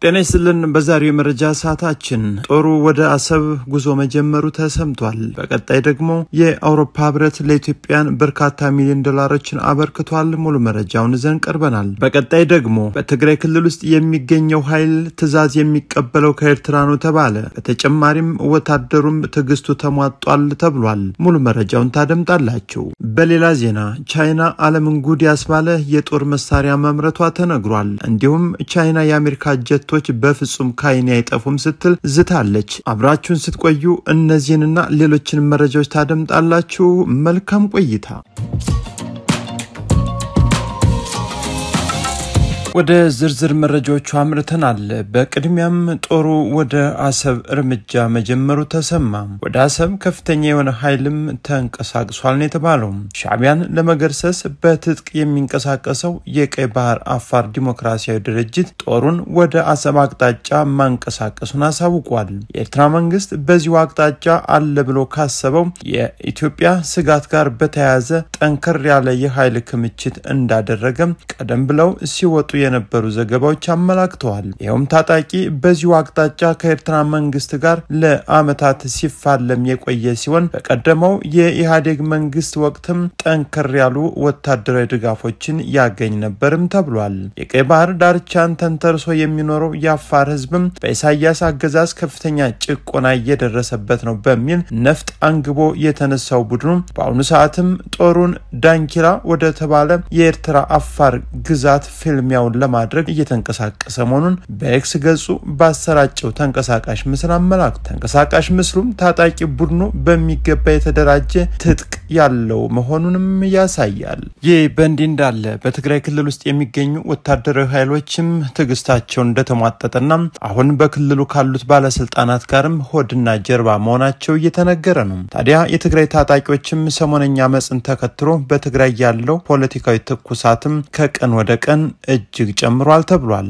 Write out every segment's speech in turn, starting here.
ጤና ይስጥልን በዛሬው መረጃ ሰዓታችን ጦሩ ወደ አሰብ ጉዞ መጀመሩ ተሰምቷል። በቀጣይ ደግሞ የአውሮፓ ህብረት ለኢትዮጵያን በርካታ ሚሊዮን ዶላሮችን አበርክቷል። ሙሉ መረጃውን ይዘን ቀርበናል። በቀጣይ ደግሞ በትግራይ ክልል ውስጥ የሚገኘው ኃይል ትዕዛዝ የሚቀበለው ከኤርትራ ነው ተባለ። በተጨማሪም ወታደሩም ትግስቱ ተሟጧል ተብሏል። ሙሉ መረጃውን ታደምጣላችሁ። በሌላ ዜና ቻይና ዓለምን ጉድ ያስባለ የጦር መሳሪያ ማምረቷ ተነግሯል። እንዲሁም ቻይና የአሜሪካ ጀቶች በፍጹም ካይኔ አይጠፉም ስትል ዝታለች። አብራችሁን ስትቆዩ እነዚህንና ሌሎችን መረጃዎች ታደምጣላችሁ። መልካም ቆይታ። ወደ ዝርዝር መረጃዎቹ አምርተናል። በቅድሚያም ጦሩ ወደ አሰብ እርምጃ መጀመሩ ተሰማ። ወደ አሰብ ከፍተኛ የሆነ ኃይልም ተንቀሳቅሷል ነው የተባለው። ሻዕቢያን ለመገርሰስ በትጥቅ የሚንቀሳቀሰው የቀይ ባህር አፋር ዲሞክራሲያዊ ድርጅት ጦሩን ወደ አሰብ አቅጣጫ ማንቀሳቀሱን አሳውቋል። የኤርትራ መንግስት በዚሁ አቅጣጫ አለ ብሎ ካሰበው የኢትዮጵያ ስጋት ጋር በተያያዘ ጠንከር ያለ የኃይል ክምችት እንዳደረገ ቀደም ብለው ሲወጡ የነበሩ ዘገባዎች አመላክተዋል። ይኸውም ታጣቂ በዚሁ አቅጣጫ ከኤርትራ መንግስት ጋር ለአመታት ሲፋለም የቆየ ሲሆን በቀደመው የኢህአዴግ መንግስት ወቅትም ጠንከር ያሉ ወታደራዊ ድጋፎችን ያገኝ ነበርም ተብሏል። የቀይ ባህር ዳርቻን ተንተርሶ የሚኖረው የአፋር ህዝብም በኢሳያስ አገዛዝ ከፍተኛ ጭቆና እየደረሰበት ነው በሚል ነፍጥ አንግቦ የተነሳው ቡድኑ በአሁኑ ሰዓትም ጦሩን ዳንኪራ ወደ ተባለ የኤርትራ አፋር ግዛት ፊልሚያው ለማድረግ እየተንቀሳቀሰ መሆኑን በኤክስ ገጹ ባሰራጨው ተንቀሳቃሽ ምስል አመላክቷል። ተንቀሳቃሽ ምስሉም ታጣቂ ቡድኑ በሚገባ የተደራጀ ትጥቅ ያለው መሆኑንም ያሳያል። ይህ በእንዲህ እንዳለ በትግራይ ክልል ውስጥ የሚገኙ ወታደራዊ ኃይሎችም ትግስታቸውን እንደተሟጠጠና አሁን በክልሉ ካሉት ባለስልጣናት ጋርም ሆድና ጀርባ መሆናቸው እየተነገረ ነው። ታዲያ የትግራይ ታጣቂዎችም ሰሞነኛ መጽን ተከትሎ በትግራይ ያለው ፖለቲካዊ ትኩሳትም ከቀን ወደ ቀን እጅግ ጨምሯል ተብሏል።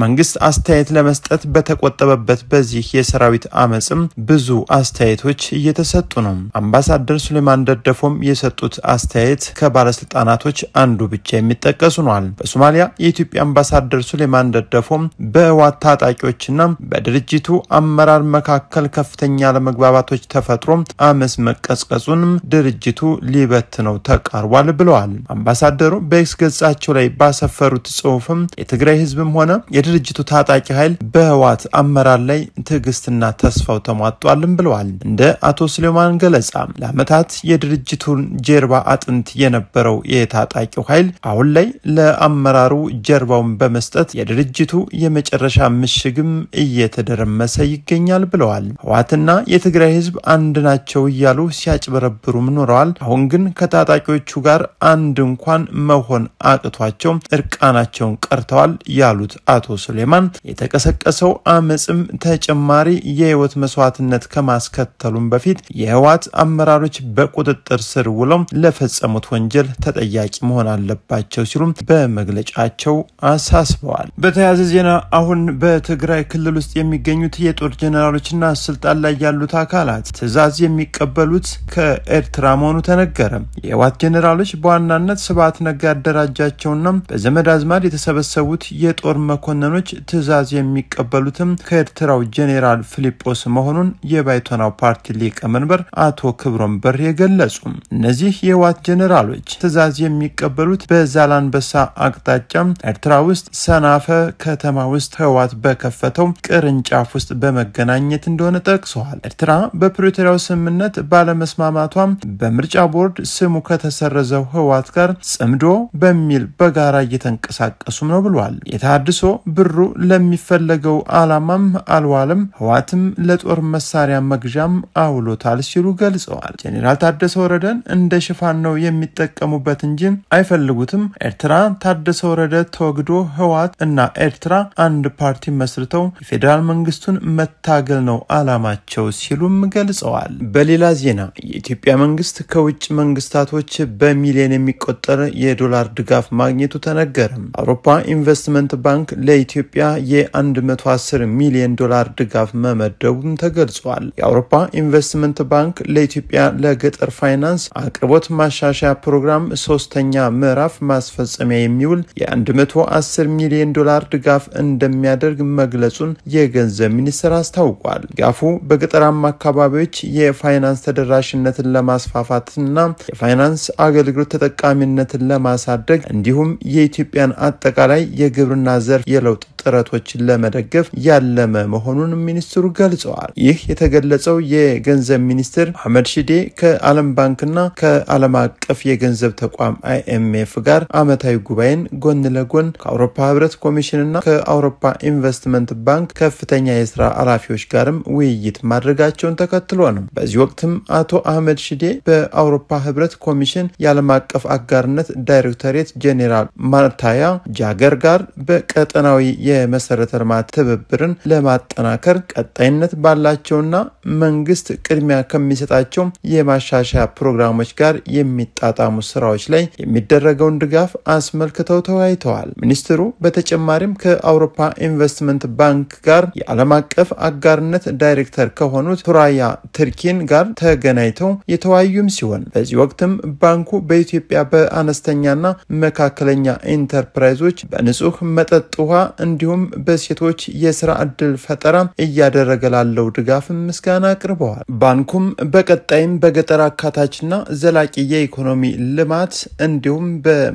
መንግስት አስተያየት ለመስጠት በተቆጠበበት በዚህ የሰራዊት አመጽም ብዙ አስተያየቶች እየተሰጡ ነው። አምባሳደር ሱሌማን ደደፎም የሰጡት አስተያየት ከባለስልጣናቶች አንዱ ብቻ የሚጠቀሱ ነው። በሶማሊያ የኢትዮጵያ አምባሳደር ሱሌማን ደደፎም በህወሓት ታጣቂዎችና በድርጅቱ አመራር መካከል ከፍተኛ ለመግባባቶች ተፈጥሮ አመጽ መቀስቀሱንም ድርጅቱ ሊበት ነው ተቃርቧል ብለዋል። አምባሳደሩ በኤክስ ገጻቸው ላይ ባሰፈሩት ጽሁፍም የትግራይ ህዝብም ሆነ የድርጅቱ ታጣቂ ኃይል በህወሓት አመራር ላይ ትግስትና ተስፋው ተሟጧልም ብለዋል። እንደ አቶ ሱሌማን ገለጻ ለአመታት የድርጅቱን ጀርባ አጥንት የነበረው የታጣቂው ኃይል አሁን ላይ ለአመራሩ ጀርባውን በመስጠት የድርጅቱ የመጨረሻ ምሽግም እየተደረመሰ ይገኛል ብለዋል። ህወሓትና የትግራይ ህዝብ አንድ ናቸው እያሉ ሲያጭበረብሩም ኖረዋል። አሁን ግን ከታጣቂዎቹ ጋር አንድ እንኳን መሆን አቅቷቸው እርቃናቸውን ቀርተዋል ያሉት አቶ ሱሌማን የተቀሰቀሰው አመጽም ተጨማሪ የህይወት መስዋዕትነት ከማስከተሉም በፊት የህወሓት አመራሮች በቁጥጥር ስር ውለው ለፈጸሙት ወንጀል ተጠያቂ መሆን አለባቸው ሲሉ በመግለጫቸው አሳስበዋል። በተያያዘ ዜና አሁን በትግራይ ክልል ውስጥ የሚገኙት የጦር ጀነራሎችና ስልጣን ላይ ያሉት አካላት ትዕዛዝ የሚቀበሉት ከኤርትራ መሆኑ ተነገረ። የህወሓት ጀነራሎች በዋናነት ስብሐት ነጋ ያደራጃቸውና በዘመድ አዝማድ የተሰበሰቡት የጦር መኮንኖች ትዕዛዝ የሚቀበሉትም ከኤርትራው ጄኔራል ፊሊጶስ መሆኑን የባይቶናው ፓርቲ ሊቀመንበር አቶ ክብሮም በር የገለጹ። እነዚህ የህወሓት ጀነራሎች ትዕዛዝ የሚቀበሉት በዛላንበሳ አቅጣጫ ኤርትራ ውስጥ ሰናፈ ከተማ ውስጥ ህወሓት በከፈተው ቅርንጫፍ ውስጥ በመገናኘት እንደሆነ ጠቅሰዋል። ኤርትራ በፕሪቶሪያው ስምምነት ባለመስማማቷም በምርጫ ቦርድ ስሙ ከተሰረዘው ህወሓት ጋር ጽምዶ በሚል በጋራ እየተንቀሳቀሱ ነው ብሏል። የታድሶ ብሩ ለሚፈለገው ዓላማም አልዋለም፣ ህወሓትም ለጦር መሳሪያ መግዣም አውሎታል ሲሉ ገልጸዋል። ጄኔራል ታደሰ ወረደን እንደ ሽፋን ነው የሚጠቀሙበት እንጂ አይፈልጉትም። ኤርትራ ታደሰ ወረደ ተወግዶ ህወሓት እና ኤርትራ አንድ ፓርቲ መስርተው የፌደራል መንግስቱን መታገል ነው ዓላማቸው ሲሉም ገልጸዋል። በሌላ ዜና የኢትዮጵያ መንግስት ከውጭ መንግስታቶች በሚሊዮን የሚቆጠር የዶላር ድጋፍ ማግኘቱ ተነገረ። አውሮፓ ኢንቨስትመንት ባንክ ለኢትዮጵያ የ110 ሚሊዮን ዶላር ድጋፍ መመደቡም ተገልጿል። የአውሮፓ ኢንቨስትመንት ባንክ ለኢትዮጵያ ለገጠር ፋይናንስ አቅርቦት ማሻሻያ ፕሮግራም ሶስተኛ ምዕራፍ ማስፈጸሚያ የሚውል የ110 ሚሊዮን ዶላር ድጋፍ እንደሚያደርግ መግለጹን የገንዘብ ሚኒስቴር አስታውቋል። ድጋፉ በገጠራማ አካባቢዎች የፋይናንስ ተደራሽነትን ለማስፋፋትና የፋይናንስ አገልግሎት ተጠቃሚነትን ለማሳደግ እንዲሁም የኢትዮጵያን አጠቃላይ የግብርና ዘርፍ የለውጥ ጥረቶችን ለመደገፍ ያለመ መሆኑን ሚኒስትሩ ገልጸዋል። ይህ የተገለጸው የገንዘብ ሚኒስትር አህመድ ሺዴ ከዓለም ባንክና ከዓለም አቀፍ የገንዘብ ተቋም IMF ጋር ዓመታዊ ጉባኤን ጎን ለጎን ከአውሮፓ ህብረት ኮሚሽንና ከአውሮፓ ኢንቨስትመንት ባንክ ከፍተኛ የስራ ኃላፊዎች ጋርም ውይይት ማድረጋቸውን ተከትሎ ነው። በዚህ ወቅትም አቶ አህመድ ሺዴ በአውሮፓ ህብረት ኮሚሽን የዓለም አቀፍ አጋርነት ዳይሬክቶሬት ጄኔራል ማርታያ ጃገር ጋር በቀጠናዊ የመሰረተ ልማት ትብብርን ለማጠናከር ቀጣይነት ባላቸውና መንግስት ቅድሚያ ከሚሰጣቸው የማሻሻያ ፕሮግራሞች ጋር የሚጣጣሙ ስራዎች ላይ የሚደረገውን ድጋፍ አስመልክተው ተወያይተዋል። ሚኒስትሩ በተጨማሪም ከአውሮፓ ኢንቨስትመንት ባንክ ጋር የዓለም አቀፍ አጋርነት ዳይሬክተር ከሆኑት ቱራያ ትርኪን ጋር ተገናኝተው የተወያዩም ሲሆን በዚህ ወቅትም ባንኩ በኢትዮጵያ በአነስተኛና መካከለኛ ኢንተርፕራይዞች በንጹህ መጠጥ ውሃ እንዲሁም በሴቶች የስራ ዕድል ፈጠራ እያደረገ ላለው ድጋፍ ምስጋና አቅርበዋል። ባንኩም በቀጣይም በገጠር አካታችና ዘላቂ የኢኮኖሚ ልማት እንዲሁም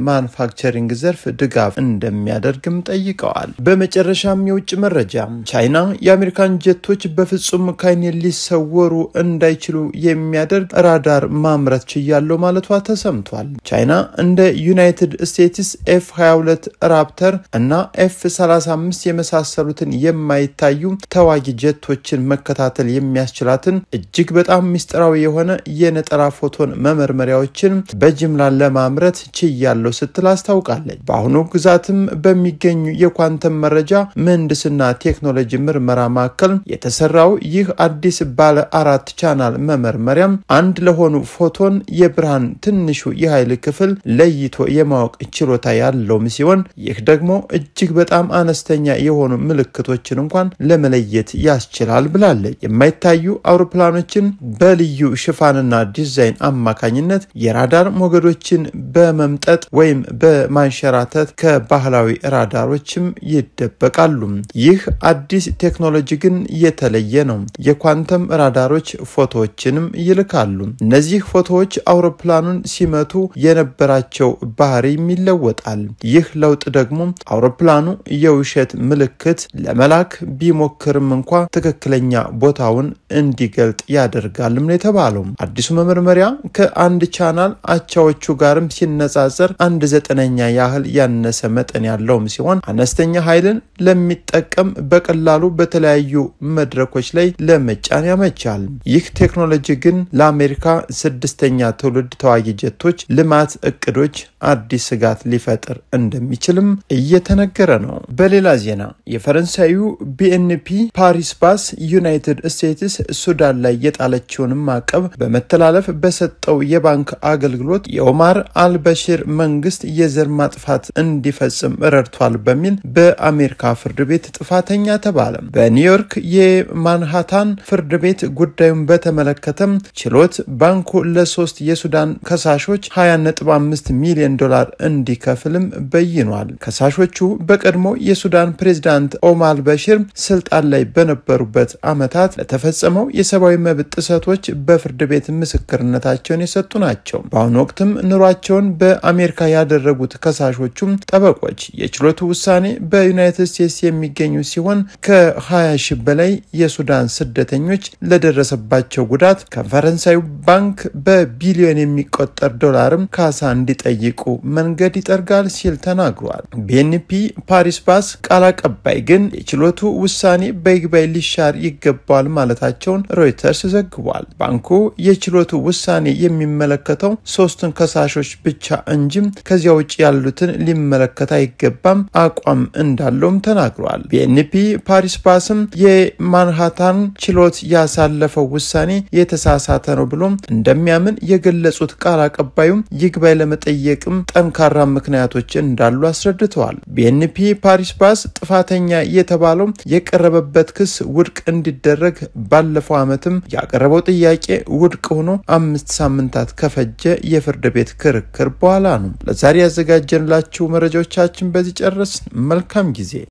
በማኑፋክቸሪንግ ዘርፍ ድጋፍ እንደሚያደርግም ጠይቀዋል። በመጨረሻም የውጭ መረጃ ቻይና የአሜሪካን ጀቶች በፍጹም ከዓይን ሊሰወሩ እንዳይችሉ የሚያደርግ ራዳር ማምረት ችያለው ማለቷ ተሰምቷል። ቻይና እንደ ዩናይትድ ስቴትስ F-22 ራፕተር እና F-35 የመሳሰሉትን የማይታዩ ተዋጊ ጀቶችን መከታተል የሚያስችላትን እጅግ በጣም ሚስጥራዊ የሆነ የነጠላ ፎቶን መመርመሪያዎችን በጅምላ ለማምረት ችያለው ስትል አስታውቃለች። በአሁኑ ግዛትም በሚገኙ የኳንተም መረጃ ምህንድስና ቴክኖሎጂ ምርመራ ማዕከል የተሰራው ይህ አዲስ ባለ 4 ቻናል መመርመሪያ አንድ ለሆኑ ፎቶን የብርሃን ትንሹ የኃይል ክፍል ለይቶ የማወቅ ችሎታ ያለው ሲሆን ይህ ደግሞ እጅግ በጣም አነስተኛ የሆኑ ምልክቶችን እንኳን ለመለየት ያስችላል ብላለች። የማይታዩ አውሮፕላኖችን በልዩ ሽፋንና ዲዛይን አማካኝነት የራዳር ሞገዶችን በመምጠጥ ወይም በማንሸራተት ከባህላዊ ራዳሮችም ይደበቃሉ። ይህ አዲስ ቴክኖሎጂ ግን የተለየ ነው። የኳንተም ራዳሮች ፎቶዎችንም ይልካሉ። እነዚህ ፎቶዎች አውሮፕላኑን ሲመቱ የነበራቸው ባህሪ ይለወጣል። ይህ ለውጥ ደግሞ አውሮፕላኑ የውሸት ምልክት ለመላክ ቢሞክርም እንኳን ትክክለኛ ቦታውን እንዲገልጥ ያደርጋልም ነው የተባለው። አዲሱ መመርመሪያ ከአንድ ቻናል አቻዎቹ ጋርም ሲነጻጸር 1/9 ያህል ያነሰ መጠን ያለው ሲሆን አነስተኛ ኃይልን ለሚጠቀም በቀላሉ በተለያዩ መድረኮች ላይ ለመጫን ያመቻል። ይህ ቴክኖሎጂ ግን ለአሜሪካ 6ኛ ትውልድ ተዋጊ ጀቶች ልማት እቅዶች አዲስ ስጋት ሊፈጥር እንደሚችልም እየተነገረ ነው። በሌላ ዜና የፈረንሳዩ BNP ፓሪባስ ዩናይትድ ስቴትስ ሱዳን ላይ የጣለችውን ማዕቀብ በመተላለፍ በሰጠው የባንክ አገልግሎት የኦማር አልበሽር መንግስት የዘር ማጥፋት እንዲፈጽም ረድቷል በሚል በአሜሪካ ፍርድ ቤት ጥፋተኛ ተባለ። በኒውዮርክ የማንሃታን ፍርድ ቤት ጉዳዩን በተመለከተም ችሎት ባንኩ ለ3 የሱዳን ከሳሾች 20.5 ሚሊዮን ዶላር እንዲከፍልም በይኗል። ከሳሾቹ በቀድሞ የሱዳን ፕሬዝዳንት ኦማር በሽር ስልጣን ላይ በነበሩበት አመታት ለተፈጸመው የሰብአዊ መብት ጥሰቶች በፍርድ ቤት ምስክርነታቸውን የሰጡ ናቸው። በአሁኑ ወቅትም ኑሯቸውን በአሜሪካ ያደረጉት ከሳሾቹም ጠበቆች የችሎቱ ውሳኔ በዩናይትድ ስቴትስ የሚገኙ ሲሆን ከ20,000 በላይ የሱዳን ስደተኞች ለደረሰባቸው ጉዳት ከፈረንሳዩ ባንክ በቢሊዮን የሚቆጠር ዶላርም ካሳ እንዲጠይቁ መንገድ ይጠርጋል ሲል ተናግሯል። BNP ፓሪባስ ቃል አቀባይ ግን የችሎቱ ውሳኔ በይግባኝ ሊሻር ይገባል ማለታቸውን ሮይተርስ ዘግቧል። ባንኩ የችሎቱ ውሳኔ የሚመለከተው 3ቱን ከሳሾች ብቻ እንጂ ከዚያ ውጭ ያሉትን ሊመለከት አይገባም አቋም እንዳለውም ተናግሯል። BNP ፓሪባስም የማንሃታን ችሎት ያሳለፈው ውሳኔ የተሳሳተ ነው ብሎ እንደሚያምን የገለጹት ቃል አቀባዩ ይግባኝ ለመጠየቅም ጠንካራ ምክንያቶች እንዳሉ አስረድተዋል። BNP ፓሪባስ ጥፋተኛ የተባለው የቀረበበት ክስ ውድቅ እንዲደረግ ባለፈው ዓመትም ያቀረበው ጥያቄ ውድቅ ሆኖ 5 ሳምንታት ከፈጀ የፍርድ ቤት ክርክር በኋላ ነው። ለዛሬ ያዘጋጀንላችሁ መረጃዎቻችን በዚህ ጨረስን። መልካም ጊዜ